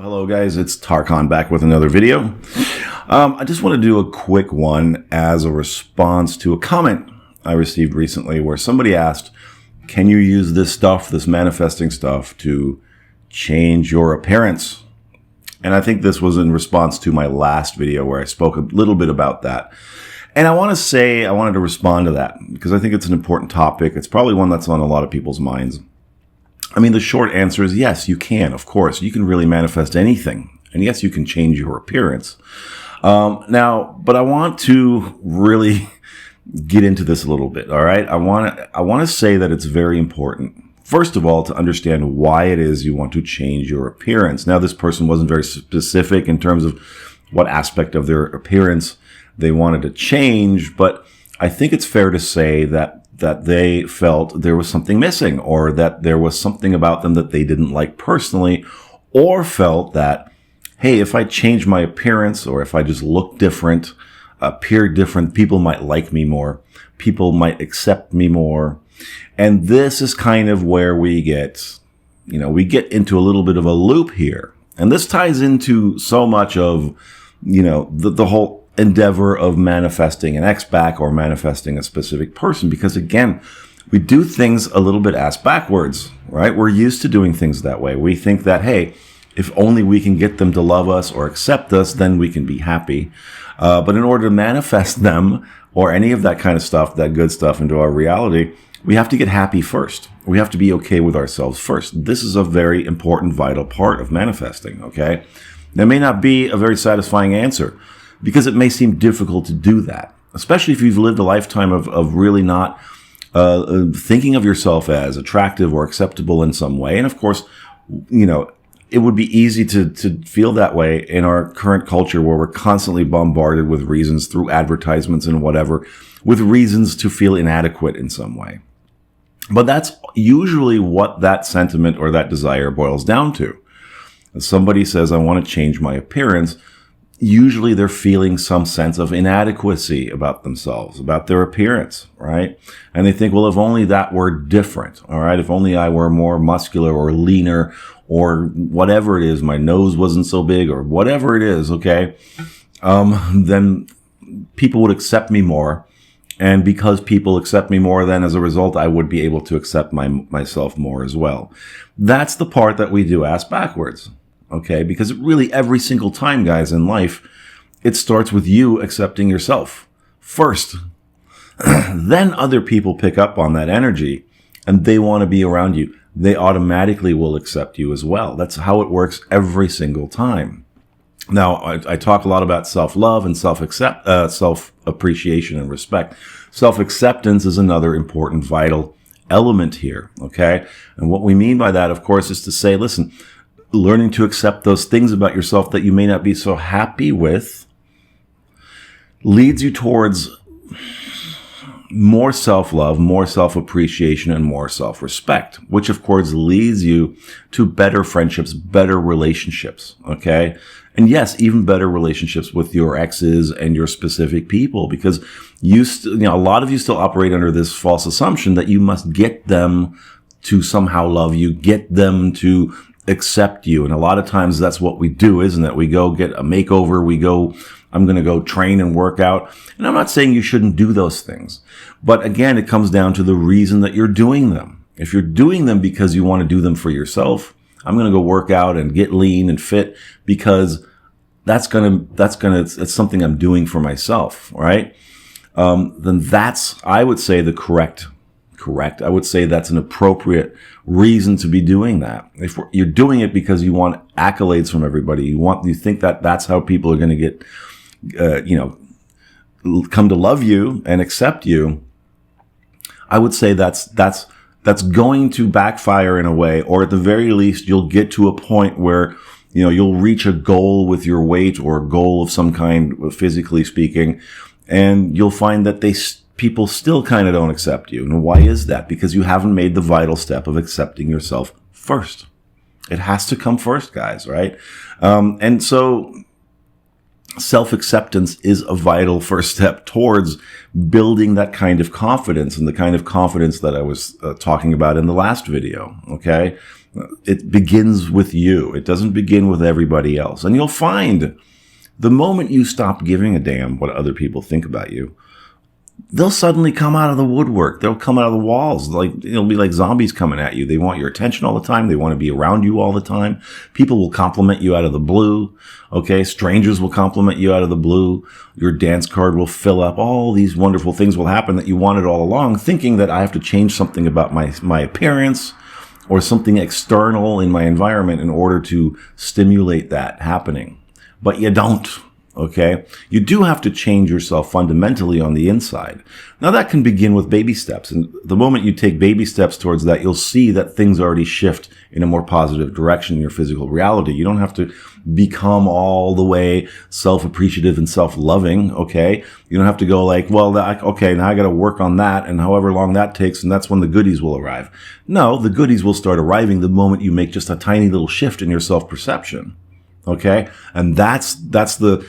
Hello guys, it's Tarkhan back with another video. I just want to do a quick one as a response to a comment I received recently where somebody asked, can you use this stuff, this manifesting stuff, to change your appearance? And I think this was in response to my last video where I spoke a little bit about that. And I wanted to respond to that because I think it's an important topic. It's probably one that's on a lot of people's minds. I mean, the short answer is yes, you can, of course. You can really manifest anything. And yes, you can change your appearance. But I want to really get into this a little bit, all right? I want to say that it's very important, first of all, to understand why it is you want to change your appearance. Now, this person wasn't very specific in terms of what aspect of their appearance they wanted to change, but I think it's fair to say that they felt there was something missing, or that there was something about them that they didn't like personally, or felt that, hey, if I change my appearance, or if I just look different, appear different, people might like me more, people might accept me more. And this is kind of where we get into a little bit of a loop here. And this ties into so much of, the whole endeavor of manifesting an ex-back or manifesting a specific person, because again, we do things a little bit ass backwards, right? We're used to doing things that way. We think that, hey, if only we can get them to love us or accept us, then we can be happy. But in order to manifest them or any of that kind of stuff, that good stuff into our reality, we have to get happy first. We have to be okay with ourselves first. This is a very important, vital part of manifesting, okay? There may not be a very satisfying answer, because it may seem difficult to do that, especially if you've lived a lifetime of really not thinking of yourself as attractive or acceptable in some way. And of course, it would be easy to feel that way in our current culture where we're constantly bombarded with reasons through advertisements and whatever, with reasons to feel inadequate in some way. But that's usually what that sentiment or that desire boils down to. If somebody says, I want to change my appearance, usually they're feeling some sense of inadequacy about themselves, about their appearance, right? And they think, well, if only that were different, all right? If only I were more muscular or leaner or whatever it is, my nose wasn't so big or whatever it is, okay? Then people would accept me more. And because people accept me more, then as a result, I would be able to accept myself more as well. That's the part that we do ass backwards. Okay, because really every single time, guys, in life, it starts with you accepting yourself first. Then other people pick up on that energy and they want to be around you. They automatically will accept you as well. That's how it works every single time. Now, I talk a lot about self-love and self-appreciation and respect. Self-acceptance is another important, vital element here, okay? And what we mean by that, of course, is to say, listen, learning to accept those things about yourself that you may not be so happy with leads you towards more self-love, more self-appreciation, and more self-respect, which of course leads you to better friendships, better relationships, okay? And yes, even better relationships with your exes and your specific people, because a lot of you still operate under this false assumption that you must get them to somehow love you, get them to accept you. And a lot of times that's what we do, isn't it? We go get a makeover. I'm going to go train and work out. And I'm not saying you shouldn't do those things. But again, it comes down to the reason that you're doing them. If you're doing them because you want to do them for yourself, I'm going to go work out and get lean and fit because it's something I'm doing for myself, right? Then that's, I would say, the correct. I would say that's an appropriate reason to be doing that. If you're doing it because you want accolades from everybody, you think that that's how people are going to get, come to love you and accept you, I would say that's going to backfire in a way, or at the very least, you'll get to a point where, you'll reach a goal with your weight or a goal of some kind, physically speaking, and you'll find that people still kind of don't accept you. And why is that? Because you haven't made the vital step of accepting yourself first. It has to come first, guys, right? And so self-acceptance is a vital first step towards building that kind of confidence, and the kind of confidence that I was talking about in the last video, okay? It begins with you. It doesn't begin with everybody else. And you'll find the moment you stop giving a damn what other people think about you, they'll suddenly come out of the woodwork. They'll come out of the walls. Like, it'll be like zombies coming at you. They want your attention all the time. They want to be around you all the time. People will compliment you out of the blue. Okay. Strangers will compliment you out of the blue. Your dance card will fill up. All these wonderful things will happen that you wanted all along, thinking that I have to change something about my appearance or something external in my environment in order to stimulate that happening. But you don't. Okay. You do have to change yourself fundamentally on the inside. Now that can begin with baby steps. And the moment you take baby steps towards that, you'll see that things already shift in a more positive direction in your physical reality. You don't have to become all the way self-appreciative and self-loving. Okay. You don't have to go like, well, okay, now I got to work on that. And however long that takes, and that's when the goodies will arrive. No, the goodies will start arriving the moment you make just a tiny little shift in your self-perception. Okay. And that's the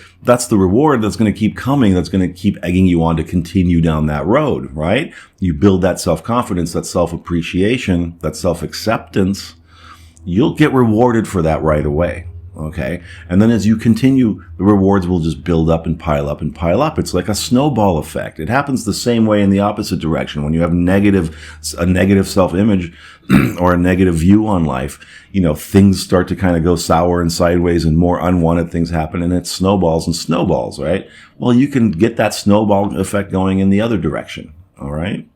reward that's going to keep coming. That's going to keep egging you on to continue down that road, right? You build that self-confidence, that self-appreciation, that self-acceptance. You'll get rewarded for that right away. Okay. And then as you continue, the rewards will just build up and pile up and pile up. It's like a snowball effect. It happens the same way in the opposite direction. When you have a negative self-image or a negative view on life, things start to kind of go sour and sideways and more unwanted things happen, and it snowballs and snowballs, right? Well, you can get that snowball effect going in the other direction. All right.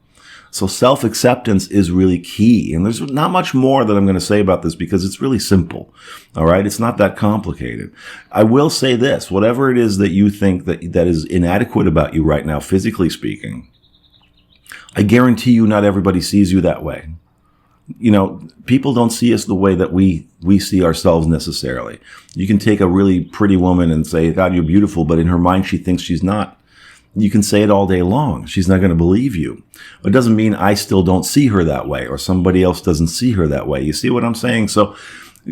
So self-acceptance is really key. And there's not much more that I'm going to say about this because it's really simple. All right. It's not that complicated. I will say this, whatever it is that you think that is inadequate about you right now, physically speaking, I guarantee you not everybody sees you that way. People don't see us the way that we see ourselves necessarily. You can take a really pretty woman and say, God, you're beautiful, but in her mind, she thinks she's not. You can say it all day long. She's not going to believe you. It doesn't mean I still don't see her that way or somebody else doesn't see her that way. You see what I'm saying? So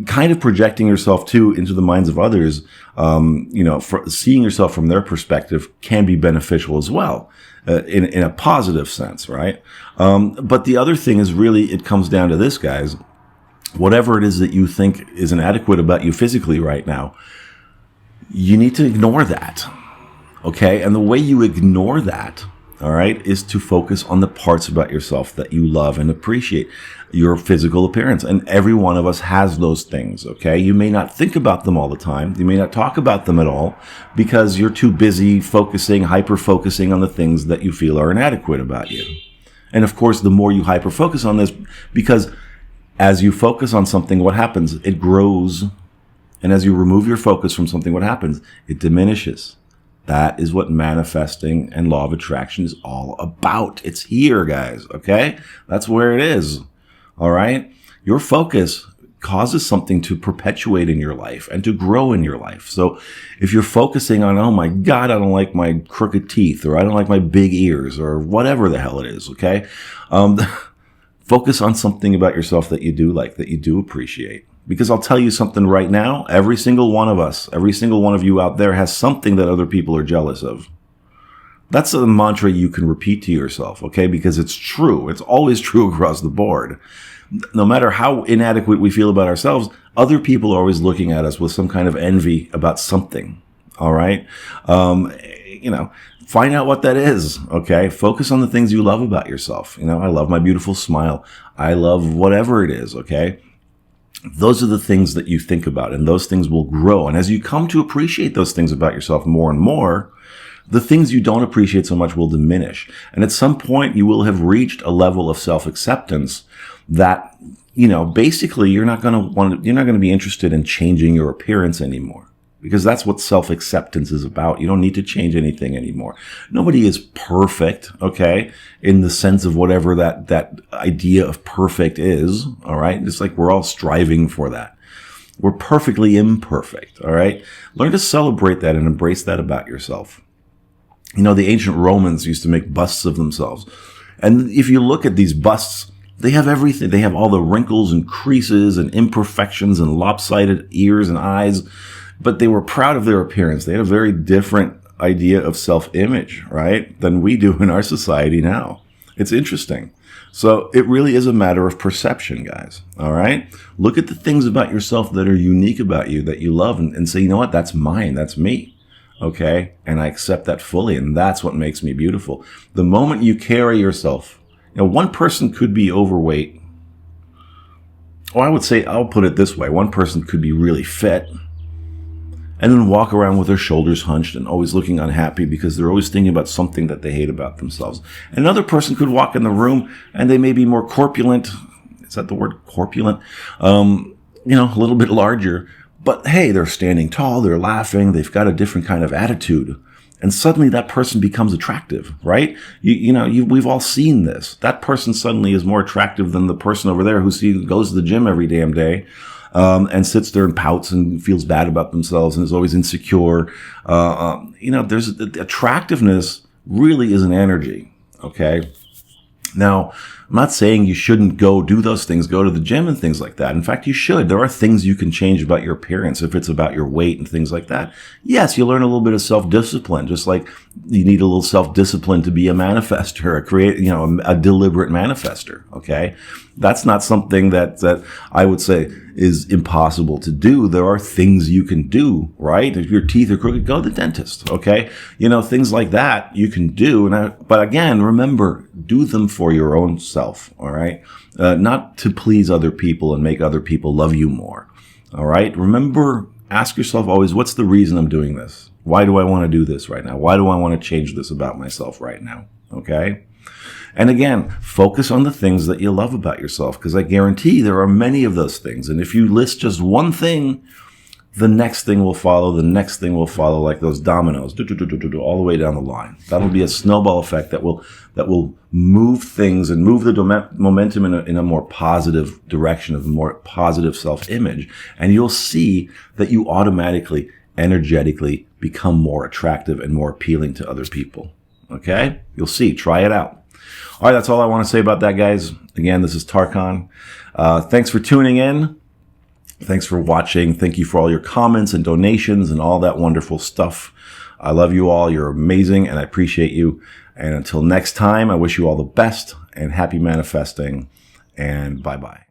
kind of projecting yourself too into the minds of others, seeing yourself from their perspective can be beneficial as well, in a positive sense, right? But the other thing is really, it comes down to this, guys. Whatever it is that you think is inadequate about you physically right now, you need to ignore that. Okay. And the way you ignore that, all right, is to focus on the parts about yourself that you love and appreciate, your physical appearance. And every one of us has those things. Okay. You may not think about them all the time. You may not talk about them at all because you're too busy hyper-focusing on the things that you feel are inadequate about you. And of course, the more you hyper-focus on this, because as you focus on something, what happens? It grows. And as you remove your focus from something, what happens? It diminishes. That is what manifesting and law of attraction is all about. It's here, guys. Okay. That's where it is. All right. Your focus causes something to perpetuate in your life and to grow in your life. So if you're focusing on, oh my God, I don't like my crooked teeth, or I don't like my big ears, or whatever the hell it is. Okay. Focus on something about yourself that you do like, that you do appreciate. Because I'll tell you something right now, every single one of us, every single one of you out there has something that other people are jealous of. That's a mantra you can repeat to yourself, okay? Because it's true. It's always true across the board. No matter how inadequate we feel about ourselves, other people are always looking at us with some kind of envy about something, all right? Find out what that is, okay? Focus on the things you love about yourself. I love my beautiful smile. I love whatever it is, okay? Those are the things that you think about, and those things will grow. And as you come to appreciate those things about yourself more and more, the things you don't appreciate so much will diminish. And at some point, you will have reached a level of self-acceptance that, basically you're not going to be interested in changing your appearance anymore. Because that's what self-acceptance is about. You don't need to change anything anymore. Nobody is perfect, okay, in the sense of whatever that idea of perfect is, all right? It's like we're all striving for that. We're perfectly imperfect, all right? Learn to celebrate that and embrace that about yourself. The ancient Romans used to make busts of themselves. And if you look at these busts, they have everything. They have all the wrinkles and creases and imperfections and lopsided ears and eyes. But they were proud of their appearance. They had a very different idea of self-image, right, than we do in our society now. It's interesting. So it really is a matter of perception, guys. All right. Look at the things about yourself that are unique about you that you love and say, you know what? That's mine. That's me. Okay. And I accept that fully. And that's what makes me beautiful. The moment you carry yourself, one person could be overweight. Or I would say, I'll put it this way. One person could be really fit and then walk around with their shoulders hunched and always looking unhappy because they're always thinking about something that they hate about themselves. Another person could walk in the room and they may be more corpulent. Is that the word, corpulent? A little bit larger. But hey, they're standing tall, they're laughing, they've got a different kind of attitude. And suddenly that person becomes attractive, right? We've all seen this. That person suddenly is more attractive than the person over there who goes to the gym every damn day. And sits there and pouts and feels bad about themselves and is always insecure. There's attractiveness really is an energy. Okay. Now, I'm not saying you shouldn't go do those things, go to the gym and things like that. In fact, you should. There are things you can change about your appearance if it's about your weight and things like that. Yes, you learn a little bit of self-discipline, just like you need a little self-discipline to be a manifester, a deliberate manifester. Okay. That's not something that I would say is impossible to do. There are things you can do, right? If your teeth are crooked, go to the dentist, okay? Things like that you can do. But again, remember, do them for your own self, all right? Not to please other people and make other people love you more, all right? Remember, ask yourself always, what's the reason I'm doing this? Why do I want to do this right now? Why do I want to change this about myself right now, okay? And again, focus on the things that you love about yourself, because I guarantee there are many of those things. And if you list just one thing, the next thing will follow, the next thing will follow, like those dominoes, all the way down the line. That'll be a snowball effect that will move things and move the momentum in a more positive direction, of a more positive self-image. And you'll see that you automatically, energetically become more attractive and more appealing to other people. Okay? You'll see. Try it out. All right, that's all I want to say about that, guys. Again, this is Tarkan. Thanks for tuning in. Thanks for watching. Thank you for all your comments and donations and all that wonderful stuff. I love you all. You're amazing, and I appreciate you. And until next time, I wish you all the best and happy manifesting, and bye-bye.